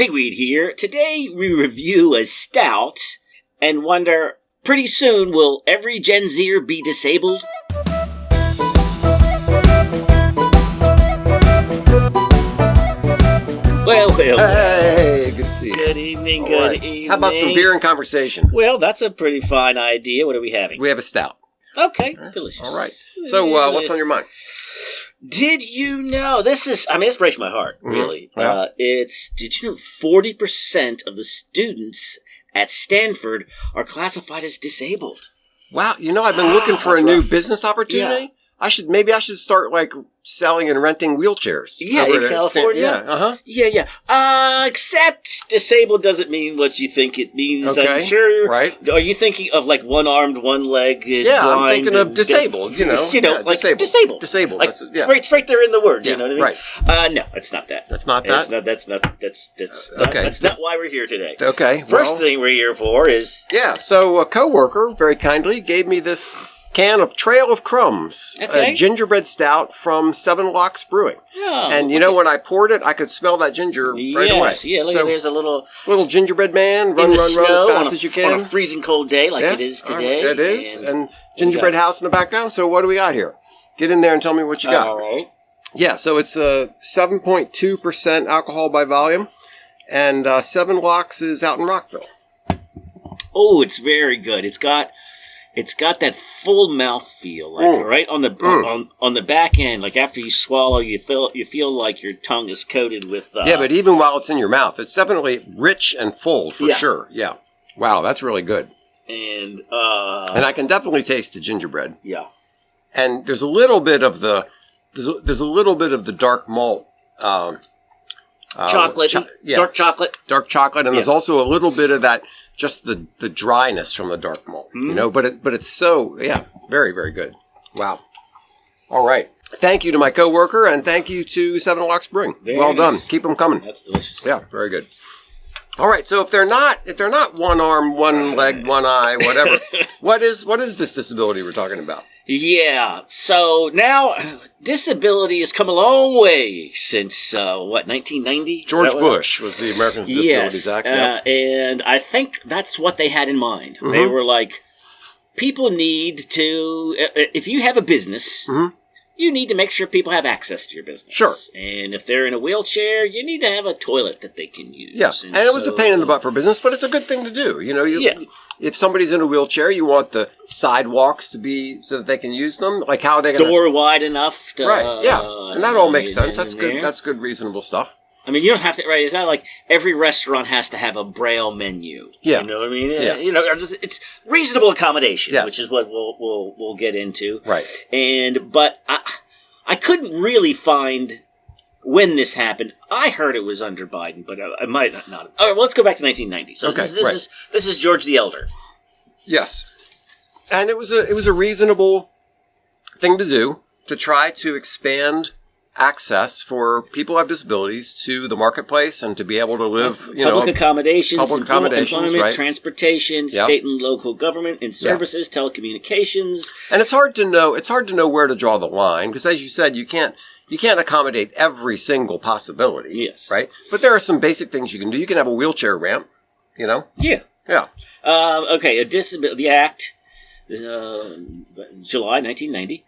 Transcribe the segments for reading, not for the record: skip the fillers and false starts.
Pigweed here. Today we review a stout and wonder, pretty soon will every Gen Zer be disabled? Well. Hey, good to see you. Good evening, All good right. evening. How about some beer and conversation? Well, that's a pretty fine idea. What are we having? We have a stout. Okay, delicious. All right. So, what's on your mind? Did you know, this breaks my heart, really. Yeah. Did you know 40% of the students at Stanford are classified as disabled? Wow, I've been looking for a That's new rough. business opportunity. Yeah. Maybe I should start selling and renting wheelchairs. Yeah, over in at California. Yeah, Except disabled doesn't mean what you think it means. Okay, I'm sure. right. Are you thinking of like one-armed, one-legged? Yeah, I'm blind, thinking of and disabled. like disabled. Disabled. Like That's, straight there in the word. Yeah, You know what I mean? right. No, it's not that. That's not that. That's not. Okay. That's not why we're here today. Okay. First thing we're here for is So a coworker very kindly gave me this can of Trail of Crumbs, Okay. a gingerbread stout from Seven Locks Brewing. Oh, And when I poured it, I could smell that ginger right away. Yeah, look, So, there's a little gingerbread man, in run the as snow fast as you can. on a freezing cold day like Yeah, it is today. It is. And we gingerbread got? house in the background. So what do we got here? Get in there and tell me what you got. All right. Yeah, so it's 7.2% alcohol by volume. And Seven Locks is out in Rockville. Oh, it's very good. It's got that full mouth feel, like right on the on the back end. Like after you swallow, you feel like your tongue is coated with. Yeah, but even while it's in your mouth, it's definitely rich and full for sure. Yeah. Wow, that's really good. And I can definitely taste the gingerbread. Yeah. And there's a little bit of the dark malt. Chocolate, dark chocolate. Dark chocolate, and there's also a little bit of that, just the dryness from the dark malt, but it's so, very, very good. Wow. All right. Thank you to my coworker, and thank you to Seven Locks Brewing. Well done. Keep them coming. That's delicious. Yeah, very good. All right. So if they're not one arm, one leg, one eye, whatever, what is this disability we're talking about? Yeah, so now disability has come a long way since, 1990? George Bush was the Americans with Disabilities Act. Yep. And I think that's what they had in mind. Mm-hmm. They were like, people need to, if you have a business, you need to make sure people have access to your business. Sure. And if they're in a wheelchair, you need to have a toilet that they can use. Yeah, and it was a pain in the butt for business, but it's a good thing to do. If somebody's in a wheelchair, you want the sidewalks to be so that they can use them. Like how are they going to... Door wide enough to... Right, yeah, and that all makes sense. That's good. That's good, reasonable stuff. I mean, you don't have to, right? It's not like every restaurant has to have a Braille menu. Yeah. You know what I mean? Yeah. It's reasonable accommodation, Yes. which is what we'll get into. Right. But I couldn't really find when this happened. I heard it was under Biden, but I might not. All right, well, let's go back to 1990. So this is George the Elder. Yes. And it was a reasonable thing to do, to try to expand access for people who have disabilities to the marketplace and to be able to live, Public accommodations, employment, right. transportation, Yep. state and local government, and services, telecommunications. And it's hard to know where to draw the line, because as you said, you can't accommodate every single possibility. Yes. Right? But there are some basic things you can do. You can have a wheelchair ramp, Yeah. Yeah. Okay, a Disability Act, July 1990,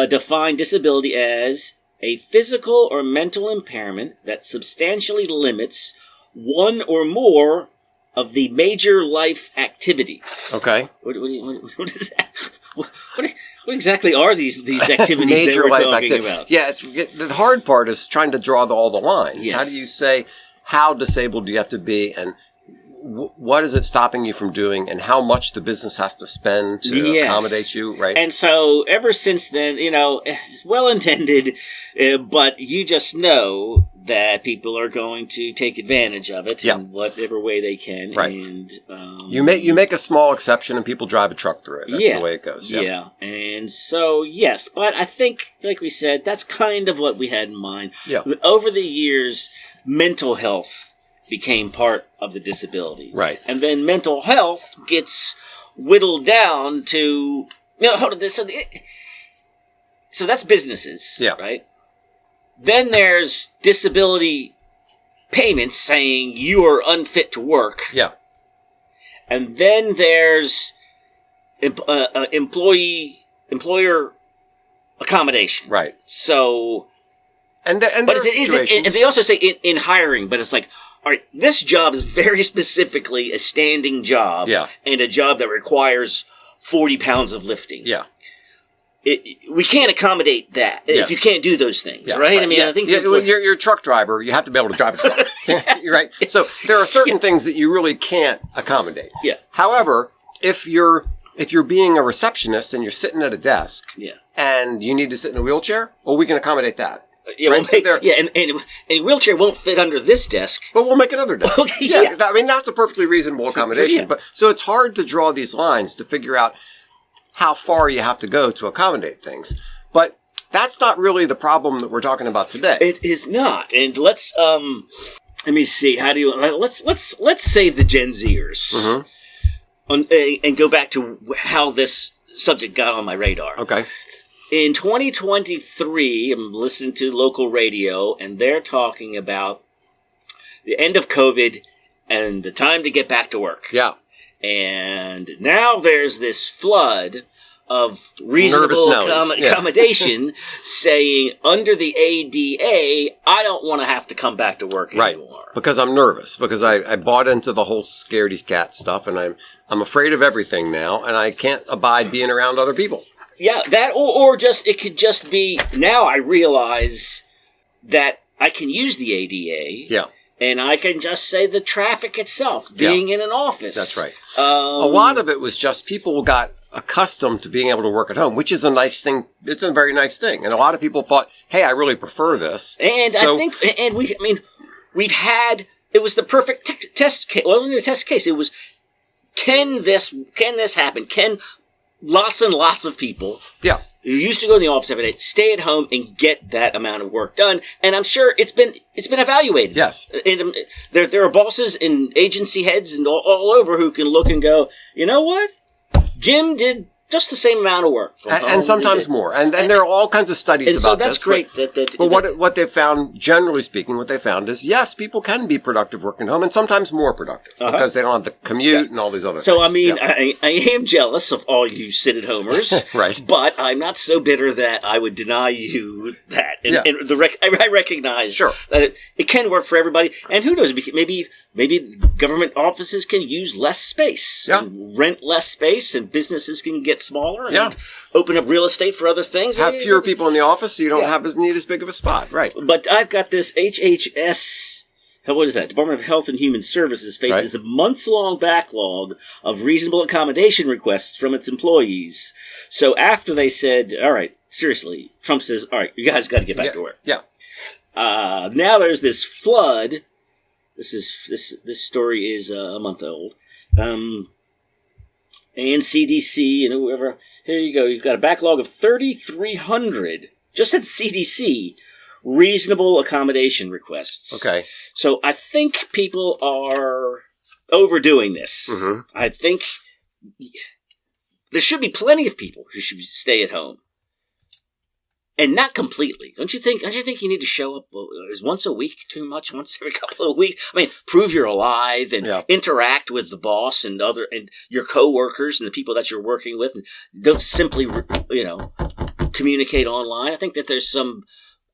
defined disability as a physical or mental impairment that substantially limits one or more of the major life activities. Okay. What is that? What exactly are these activities Major that we're life talking about? Yeah, the hard part is trying to draw all the lines. Yes. How do you say how disabled do you have to be, and what is it stopping you from doing, and how much the business has to spend to accommodate you, right? And so ever since then, it's well intended, but you just know that people are going to take advantage of it in whatever way they can. Right. And you make a small exception, and people drive a truck through it. That's the way it goes. Yeah. And so, yes, but I think, like we said, that's kind of what we had in mind. Yeah. Over the years, mental health became part of the disability. Right. And then mental health gets whittled down to... hold on. So that's businesses, right? Then there's disability payments saying you are unfit to work. Yeah. And then there's employer accommodation. Right. So, and they also say in hiring, but it's like, all right, this job is very specifically a standing job, and a job that requires 40 pounds of lifting. Yeah. We can't accommodate that if you can't do those things, right? I mean, I think you're a truck driver. You have to be able to drive a truck, right? So there are certain things that you really can't accommodate. Yeah. However, if you're being a receptionist and you're sitting at a desk, and you need to sit in a wheelchair, well, we can accommodate that. And a wheelchair won't fit under this desk, but we'll make another desk. I mean, that's a perfectly reasonable accommodation. But so it's hard to draw these lines to figure out how far you have to go to accommodate things. But that's not really the problem that we're talking about today. It is not. And let's let me see. How do you let's save the Gen Zers and go back to how this subject got on my radar. Okay. In 2023, I'm listening to local radio, and they're talking about the end of COVID and the time to get back to work. Yeah. And now there's this flood of reasonable accommodation saying under the ADA, I don't want to have to come back to work anymore. Because I'm nervous. Because I bought into the whole scaredy cat stuff, and I'm afraid of everything now, and I can't abide being around other people. Yeah, that or just it could just be now I realize that I can use the ADA. Yeah. And I can just say the traffic itself, being in an office. That's right. A lot of it was just people got accustomed to being able to work at home, which is a nice thing. It's a very nice thing. And a lot of people thought, hey, I really prefer this. And I think, we've had, it was the perfect test case. Well, it wasn't a test case. It was, can this happen? Can lots and lots of people who used to go in the office every day stay at home and get that amount of work done? And I'm sure it's been evaluated. Yes. And there are bosses and agency heads and all over who can look and go, you know what? Jim did just the same amount of work. And sometimes more. And there are all kinds of studies about this. So that's great. But what they've found, generally speaking, what they found is, yes, people can be productive working at home and sometimes more productive because they don't have the commute and all these other things. So, I mean, I am jealous of all you sit-at-homers. Right. But I'm not so bitter that I would deny you that. And I recognize that it can work for everybody. And who knows, maybe government offices can use less space, and rent less space, and businesses can get smaller and open up real estate for other things. Have fewer people in the office so you don't need as big of a spot. Right. But I've got this HHS, what is that? Department of Health and Human Services faces a months-long backlog of reasonable accommodation requests from its employees. So after they said, all right, seriously, Trump says, all right, you guys got to get back to work. Yeah. Now there's this flood. This story is a month old. And CDC and whoever. Here you go. You've got a backlog of 3,300 just at CDC reasonable accommodation requests. Okay. So I think people are overdoing this. Mm-hmm. I think there should be plenty of people who should stay at home. And not completely. Don't you think you need to show up? Is once a week too much? Once every couple of weeks? I mean, prove you're alive and interact with the boss and your coworkers and the people that you're working with. And don't simply, communicate online. I think that there's some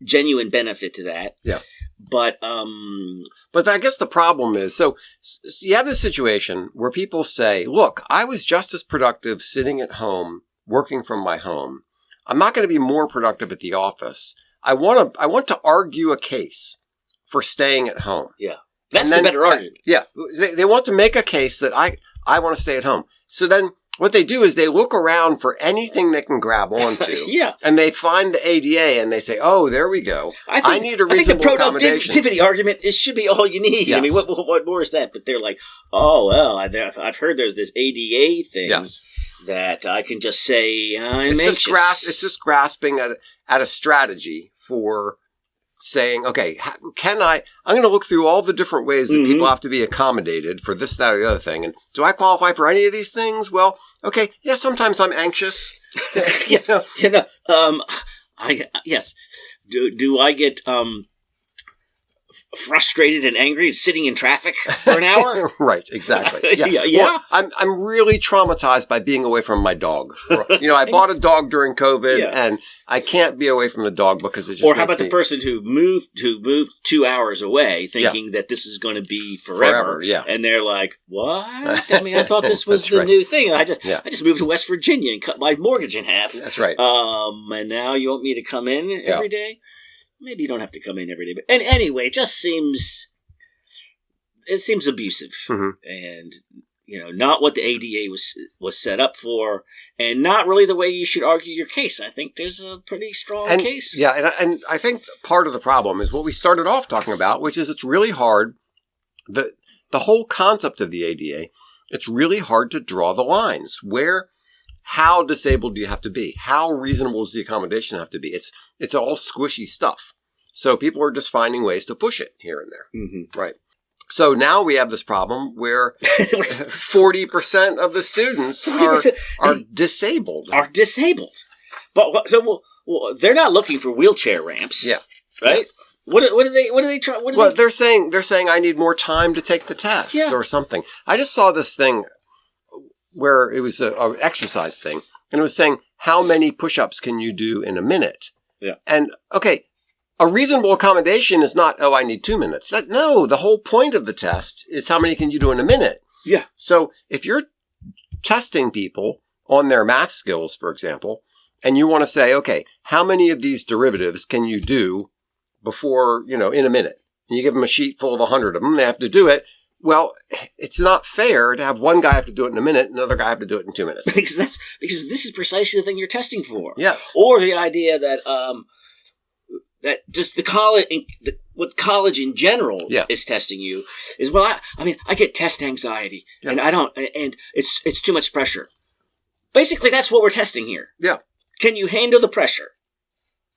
genuine benefit to that. Yeah. But I guess the problem is, so you have this situation where people say, look, I was just as productive sitting at home, working from my home. I'm not going to be more productive at the office. I want to argue a case for staying at home. Yeah. That's the better argument. They want to make a case that I want to stay at home. So then what they do is they look around for anything they can grab onto. And they find the ADA and they say, oh, there we go. I need a reasonable accommodation. I think the productivity argument should be all you need. Yes. I mean, what more is that? But they're like, oh, well, I've heard there's this ADA thing. Yes. That I can just say I'm anxious. It's just grasping at a strategy for saying, okay, I'm going to look through all the different ways that people have to be accommodated for this, that, or the other thing. And do I qualify for any of these things? Well, okay, sometimes I'm anxious. Yes. Do I get frustrated and angry and sitting in traffic for an hour. Right, exactly. Yeah. Yeah. Well, I'm really traumatized by being away from my dog. I bought a dog during COVID, and I can't be away from the dog because it just. Or how about the person who moved 2 hours away, thinking that this is going to be forever? Yeah. And they're like, "What? I mean, I thought this was the new thing. I just moved to West Virginia and cut my mortgage in half. That's right. And now you want me to come in every day? Maybe you don't have to come in every day, but anyway, it just seems abusive, and not what the ADA was set up for, and not really the way you should argue your case. I think there's a pretty strong case. Yeah, and I think part of the problem is what we started off talking about, which is it's really hard. The whole concept of the ADA, it's really hard to draw the lines. How disabled do you have to be? How reasonable does the accommodation have to be? It's all squishy stuff. So people are just finding ways to push it here and there. Mm-hmm. Right. So now we have this problem where 40% of the students are disabled. Are disabled. But they're not looking for wheelchair ramps. Yeah. Right? Yeah. What do they try? They're saying I need more time to take the test or something. I just saw this thing where it was an exercise thing, and it was saying, how many push-ups can you do in a minute? Yeah. And, okay, a reasonable accommodation is not, I need 2 minutes. No, the whole point of the test is how many can you do in a minute? Yeah. So if you're testing people on their math skills, for example, and you want to say, okay, how many of these derivatives can you do before, in a minute? And you give them a sheet full of 100 of them, they have to do it. Well, it's not fair to have one guy have to do it in a minute and another guy have to do it in 2 minutes. because this is precisely the thing you're testing for. Yes. Or the idea that that just what college in general is testing you is, I get test anxiety and I don't, and it's too much pressure. Basically, that's what we're testing here. Yeah. Can you handle the pressure?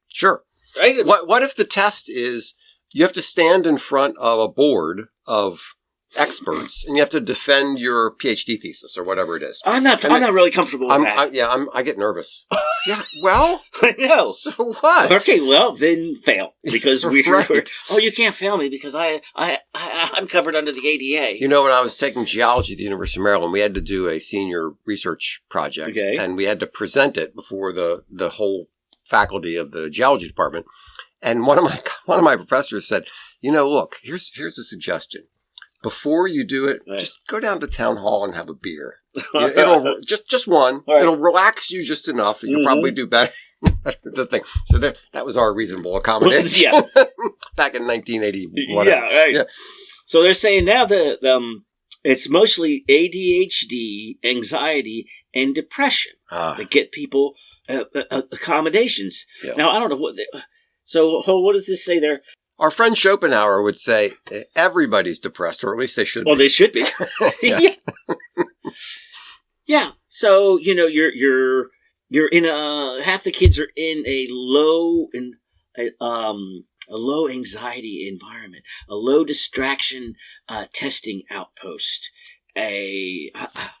Sure. Right? What if the test is you have to stand in front of a board of experts and you have to defend your PhD thesis or whatever it is? I'm not really comfortable with that. I get nervous. Yeah. Well, I know. So what? Okay. Well, then fail because we're Right. you can't fail me because I'm covered under the ADA. When I was taking geology at the University of Maryland, we had to do a senior research project, and we had to present it before the whole faculty of the geology department. And one of my professors said, look, here's a suggestion. Before you do it, just go down to town hall and have a beer. It'll just one. Right. It'll relax you just enough that you'll probably do better. The thing. So that was our reasonable accommodation. Back in 1980. Whatever. Yeah. Right. Yeah. So they're saying now that it's mostly ADHD, anxiety, and depression that get people accommodations. Yeah. Now I don't know what. So what does this say there? Our friend Schopenhauer would say everybody's depressed, or at least they should be. Well, they should be. Yes. Yeah. So, you're in half the kids are in a low anxiety environment, a low distraction testing outpost.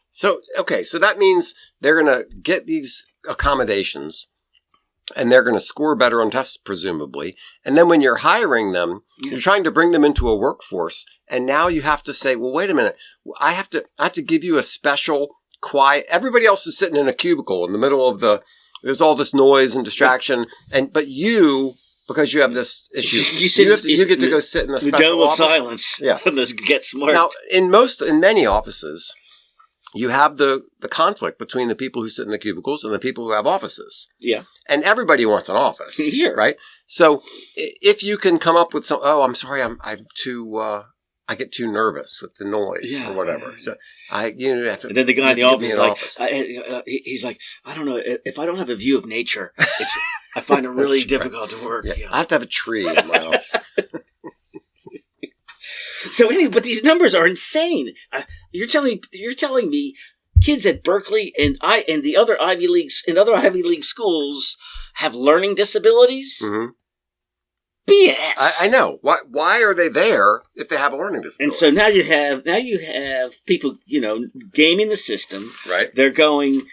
So that means they're going to get these accommodations and they're going to score better on tests, presumably. And then when you're hiring them, you're trying to bring them into a workforce. And now you have to say, well, wait a minute. I have to give you a special quiet. Everybody else is sitting in a cubicle in the middle of there's all this noise and distraction. But you, because you have this issue, you get to go sit in a special office. Of silence. Yeah. Get smart. Now, in many offices, you have the conflict between the people who sit in the cubicles and the people who have offices. Yeah. And everybody wants an office. Here. Right? So if you can come up with I'm sorry, I'm too, I get too nervous with the noise or whatever. So have to. And then the guy in the office he's like, I don't know, if I don't have a view of nature, I find it really difficult to work. Yeah. I have to have a tree in my office. So anyway, but these numbers are insane. You're telling me kids at Berkeley and the other Ivy League schools have learning disabilities? Mm-hmm. BS. I know. Why are they there if they have a learning disability? And so now you have people, gaming the system. Right. They're going.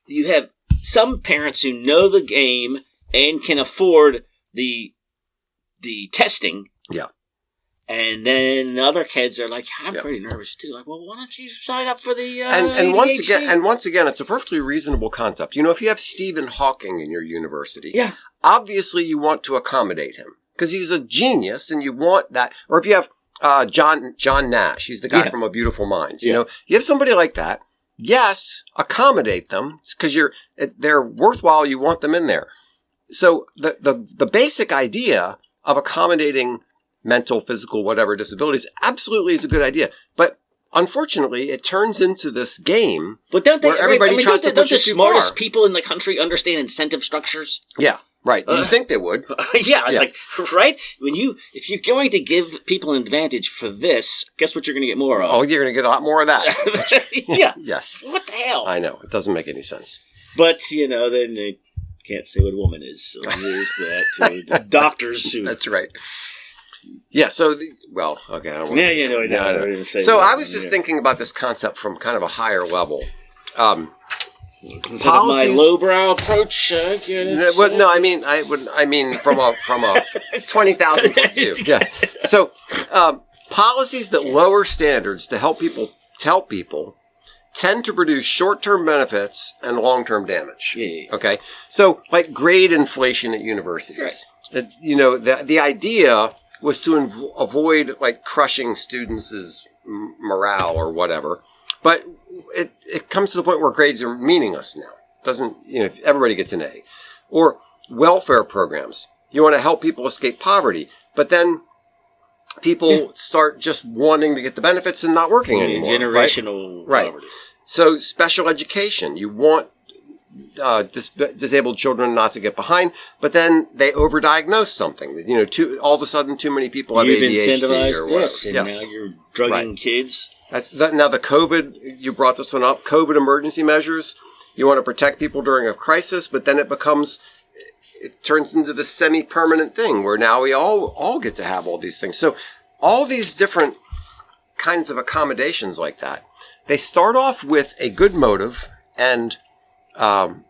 You have some parents who know the game and can afford the the testing. Yeah. And then other kids are like, I'm pretty nervous too. Like, well, why don't you sign up for the and once again, it's a perfectly reasonable concept. You know, if you have Stephen Hawking in your university, obviously you want to accommodate him because he's a genius, and you want that. Or if you have John Nash, he's the guy from A Beautiful Mind. You know, you have somebody like that. Yes, accommodate them because they're worthwhile. You want them in there. So the basic idea of accommodating mental, physical, whatever disabilities absolutely is a good idea. But unfortunately, it turns into this game where everybody tries to push it too far. Don't the smartest people in the country understand incentive structures? Yeah, right. You'd think they would. Like, right? If you're going to give people an advantage for this, guess what you're going to get more of? Oh, you're going to get a lot more of that. Yeah. Yes. What the hell? I know. It doesn't make any sense. But, then they can't say what a woman is. So there's that. The doctors who... That's right. Yeah, so, okay. I don't want to So I was just thinking about this concept from kind of a higher level. Policies, my lowbrow approach. No, I mean from a 20,000 foot view. Yeah. So policies that lower standards to help people tend to produce short-term benefits and long-term damage. Yeah. Okay. So like grade inflation at universities. Right. The idea was to avoid like crushing students' morale or whatever. But it comes to the point where grades are meaningless now. Doesn't, everybody gets an A. Or welfare programs. You want to help people escape poverty, but then people start just wanting to get the benefits and not working anymore. Generational poverty. Right. So special education. You want disabled children not to get behind, but then they overdiagnose something. All of a sudden too many people have ADHD incentivized or whatever. This, and now you're drugging kids. Now the COVID, you brought this one up, COVID emergency measures. You want to protect people during a crisis, but then it turns into this semi-permanent thing where now we all get to have all these things. So all these different kinds of accommodations like that, they start off with a good motive and, from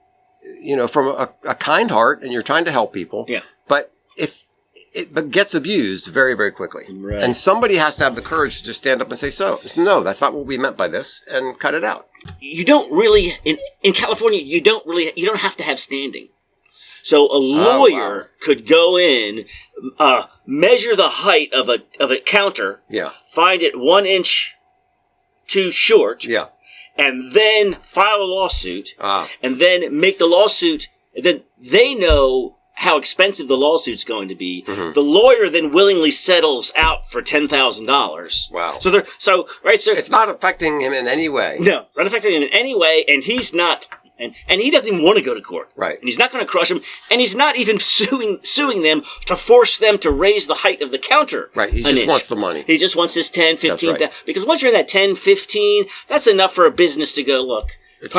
a kind heart, and you're trying to help people. Yeah. But if it gets abused very, very quickly. Right. And somebody has to have the courage to just stand up and say, no, that's not what we meant by this, and cut it out. You don't really, in California, you don't have to have standing. So a lawyer could go in, measure the height of a counter, find it 1 inch too short, and then file a lawsuit, and then make the lawsuit, and then they know how expensive the lawsuit's going to be. Mm-hmm. The lawyer then willingly settles out for $10,000. Wow. So it's not affecting him in any way. No, it's not affecting him in any way, and he's not, and he doesn't even want to go to court. Right. And he's not going to crush him, and he's not even suing them to force them to raise the height of the counter. Right. He just wants the money. He just wants his 10, 15, right. Because once you're in that 10, 15, that's enough for a business to go, look. It's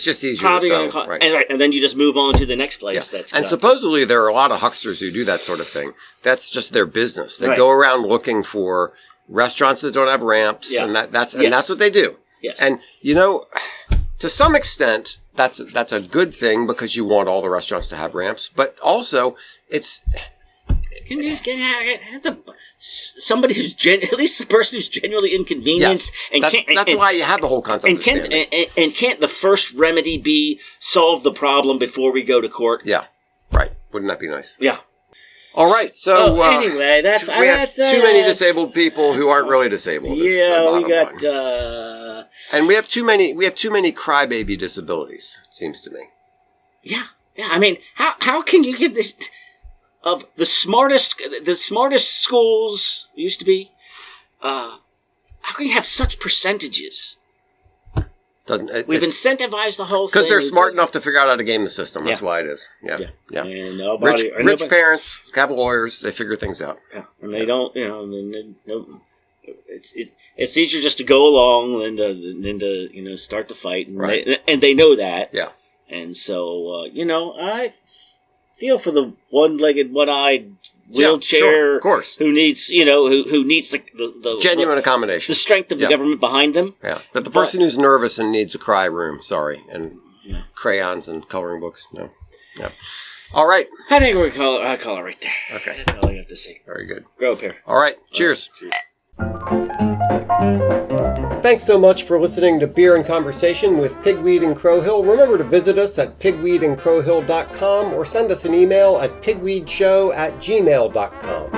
just easier to sell. Right. And then you just move on to the next place. Yeah. And supposedly there are a lot of hucksters who do that sort of thing. That's just their business. They go around looking for restaurants that don't have ramps, and that's what they do. Yes. And to some extent, that's a good thing because you want all the restaurants to have ramps. But also, it's somebody who's at least the person who's genuinely inconvenienced. Yes. And that's why you have the whole concept of standing. And can't the first remedy be solve the problem before we go to court? Yeah, right. Wouldn't that be nice? Yeah. All right. So anyway, we have too many disabled people who aren't really disabled. Yeah, we got. And we have too many crybaby disabilities. It seems to me. Yeah. I mean, how can you give this? Of the smartest schools used to be, how can you have such percentages? We've incentivized the whole thing. Because they're smart enough to figure out how to game the system. That's why it is. Yeah. And rich parents have lawyers. They figure things out. Yeah. And they don't, it's easier just to go along than to start the fight. And they know that. Yeah. And so, I feel for the one-legged, one-eyed wheelchair, of course, who needs, who needs the genuine accommodation, the strength of the government behind them. Yeah, but the person who's nervous and needs a cry room, and crayons and coloring books, no. Yeah. All right. I think we're call it right there. Okay. That's all I have to say. Very good. Grow up here. All right. Cheers. Cheers. Thanks so much for listening to Beer and Conversation with Pigweed and Crowhill. Remember to visit us at pigweedandcrowhill.com or send us an email at pigweedshow@gmail.com.